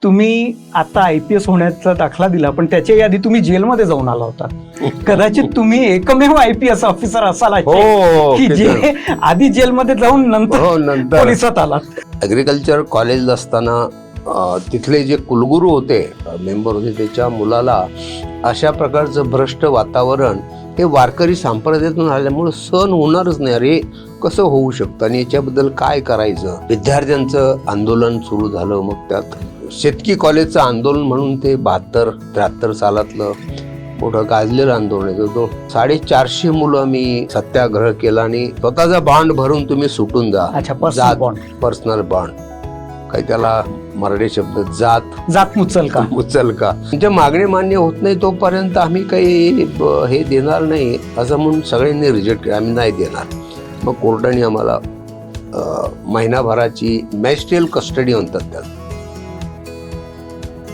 तुम्ही आता IPS होण्याचा दाखला दिला, पण त्याच्या आधी तुम्ही जेलमध्ये जाऊन आला होता. कदाचित तुम्ही एकमेव IPS ऑफिसर असाल की जे आधी जेलमध्ये जाऊन नंतर पोलिसात आलात. ॲग्रिकल्चर कॉलेज असताना तिथले जे कुलगुरू होते, मेंबर होते, त्याच्या मुलाला अशा प्रकारचं भ्रष्ट वातावरण हे वारकरी संप्रदायातून आल्यामुळे सहन होणारच नाही. अरे कसं होऊ शकतं आणि याच्याबद्दल काय करायचं. विद्यार्थ्यांचं आंदोलन सुरू झालं. मग त्यात शेतकी कॉलेजचं आंदोलन म्हणून ते 72-73 सालातलं मोठं गाजलेलं आंदोलन आहे. तो 450 मुलं मी सत्याग्रह केला आणि स्वतःचा बॉन्ड भरून तुम्ही सुटून जा. पर्सनल बॉन्ड, काही त्याला मराठी शब्द जात मुचल का. त्यांच्या मागणी मान्य होत नाही तोपर्यंत आम्ही काही हे देणार नाही असं म्हणून सगळ्यांनी रिजेक्ट केलं. आम्ही नाही देणार. मग कोर्टाने आम्हाला महिनाभराची मॅजिस्ट्रियल कस्टडी म्हणतात त्यात,